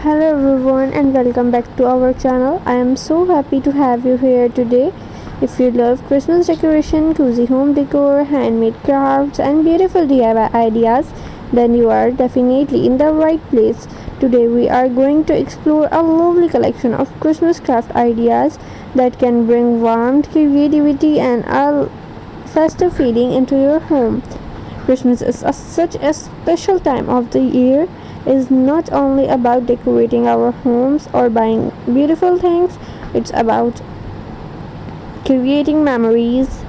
Hello everyone and welcome back to our channel. I am so happy to have you here today. If you love Christmas decoration, cozy home decor, handmade crafts and beautiful DIY ideas, then you are definitely in the right place. Today we are going to explore a lovely collection of Christmas craft ideas that can bring warmth, creativity and a festive feeling into your home. Christmas is such a special time of the year. Is not only about decorating our homes or buying beautiful things, it's about creating memories,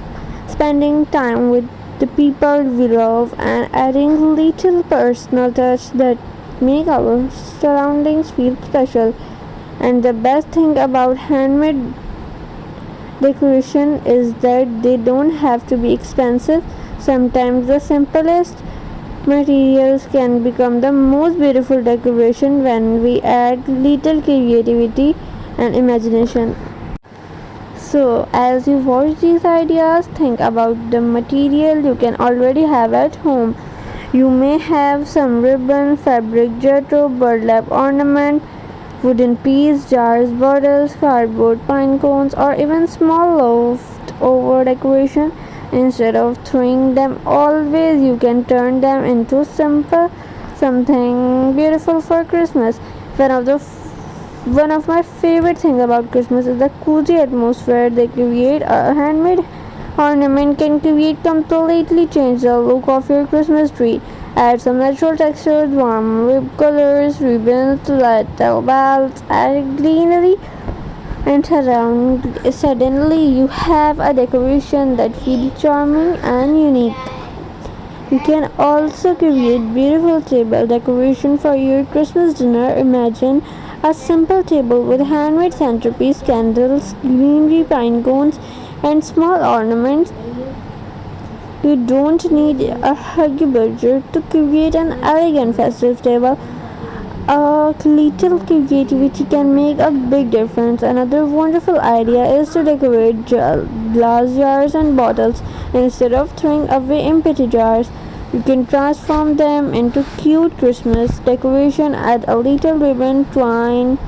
spending time with the people we love, and adding little personal touch that make our surroundings feel special. And the best thing about handmade decoration is that they don't have to be expensive. Sometimes the simplest materials can become the most beautiful decoration when we add little creativity and imagination. So, as you watch these ideas, think about the material you can already have at home. You may have some ribbon, fabric, jetro, burlap ornament, wooden piece, jars, bottles, cardboard, pine cones, or even small leftover decoration. Instead of throwing them always, you can turn them into simple something beautiful for Christmas. One of my favorite things about Christmas is the cozy atmosphere they create. A handmade ornament can create completely change the look of your Christmas tree. Add some natural textures, warm colors, ribbons, little bells, add greenery and around. Suddenly you have a decoration that feels charming and unique. You can also create beautiful table decoration for your Christmas dinner. Imagine a simple table with handmade centerpiece, candles, greenery, pine cones, and small ornaments. You don't need a huge budget to create an elegant festive table. A little creativity can make a big difference. Another wonderful idea is to decorate glass jars and bottles. Instead of throwing away empty jars, you can transform them into cute Christmas decoration. Add a little ribbon, twine,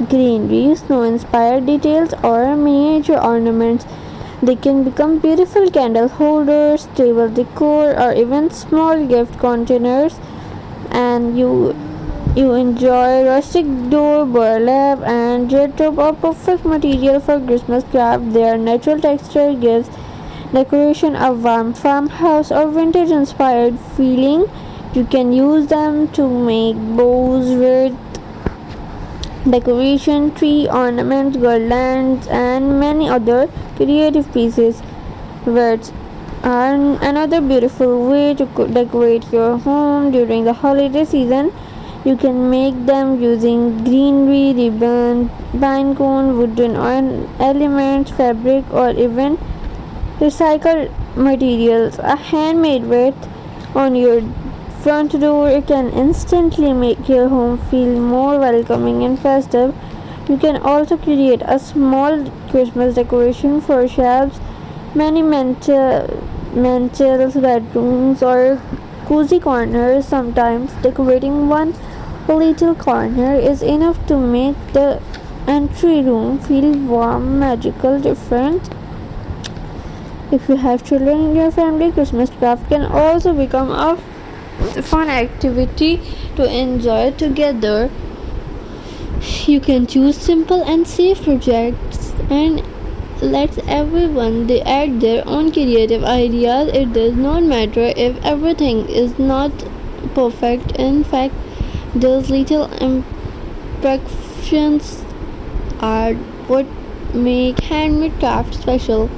greenery, snow-inspired details, or miniature ornaments. They can become beautiful candle holders, table decor, or even small gift containers. And you enjoy rustic door, burlap, and jet rope are perfect material for Christmas craft. Their natural texture gives decoration a warm farmhouse or vintage inspired feeling. You can use them to make bows with decoration, tree ornaments, garlands, and many other creative pieces. Words are another beautiful way to decorate your home during the holiday season. You can make them using greenery, ribbon, pine cone, wooden elements, fabric, or even recycled materials. A handmade wreath on your front door can instantly make your home feel more welcoming and festive. You can also create a small Christmas decoration for shelves, many mantles, bedrooms, or cozy corners. Sometimes decorating one little corner is enough to make the entry room feel warm, magical, different. If you have children in your family, Christmas craft can also become a fun activity to enjoy together. You can choose simple and safe projects and let everyone they add their own creative ideas. It does not matter if everything is not perfect. In fact, those little imperfections are what make handmade craft special.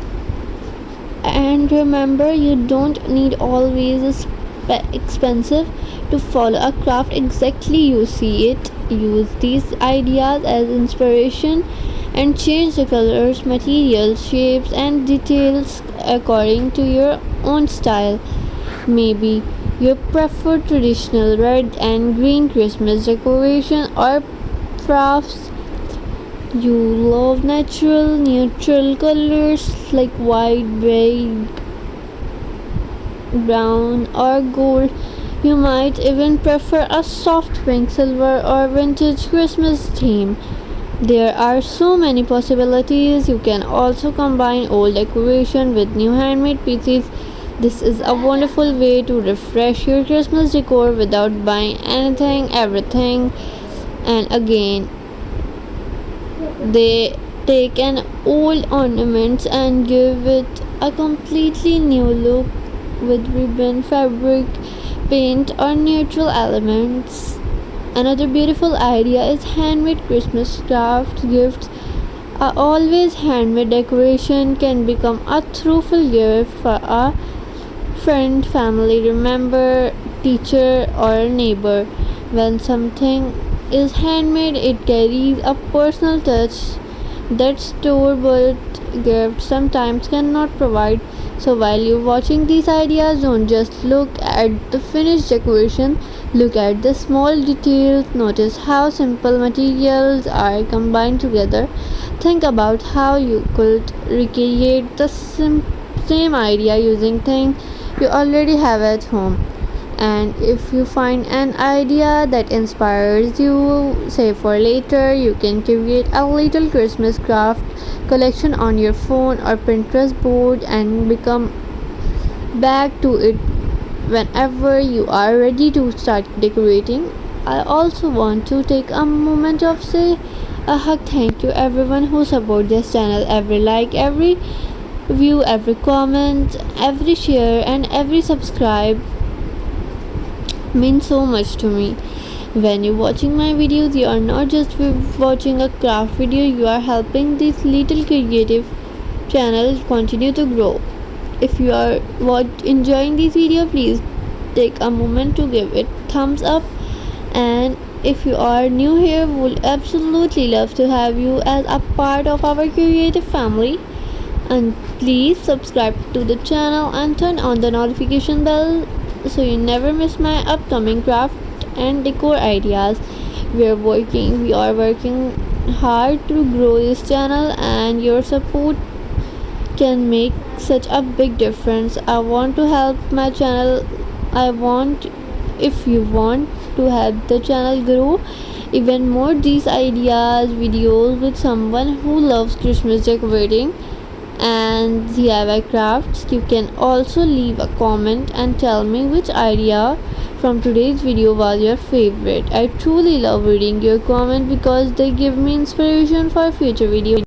And remember, you don't need always expensive to follow a craft exactly you see it. Use these ideas as inspiration and change the colors, materials, shapes, and details according to your own style. Maybe you prefer traditional red and green Christmas decoration, or crafts you love neutral colors like white, brown, or gold. You might even prefer a soft pink, silver, or vintage Christmas theme. There are so many possibilities. You can also combine old decoration with new handmade pieces. This is a wonderful way to refresh your Christmas decor without buying anything, everything. And again, they take an old ornament and give it a completely new look with ribbon, fabric, paint, or neutral elements. Another beautiful idea is handmade Christmas craft gifts. A always handmade decoration can become a truthful gift for a friend, family member, teacher, or neighbor. When something is handmade, it carries a personal touch that store bought gifts sometimes cannot provide. So while you're watching these ideas, don't just look at the finished decoration, look at the small details, notice how simple materials are combined together. Think about how you could recreate the same idea using things you already have at home. And if you find an idea that inspires you, say for later, you can create a little Christmas craft collection on your phone or Pinterest board and become back to it whenever you are ready to start decorating. I also want to take a moment of say a hug thank you everyone who support this channel. Every like, every view, every comment, every share, and every subscribe means so much to me. When you're watching my videos, you are not just watching a craft video, you are helping this little creative channel continue to grow. If you are enjoying this video, please take a moment to give it thumbs up. And if you are new here, would absolutely love to have you as a part of our creative family. And please subscribe to the channel and turn on the notification bell so you never miss my upcoming craft and decor ideas. We are working hard to grow this channel, and your support can make such a big difference. I want to help my channel. If you want to help the channel grow even more, these ideas videos with someone who loves Christmas decorating and DIY crafts, you can also leave a comment and tell me which idea from today's video was your favorite. I truly love reading your comments because they give me inspiration for future videos.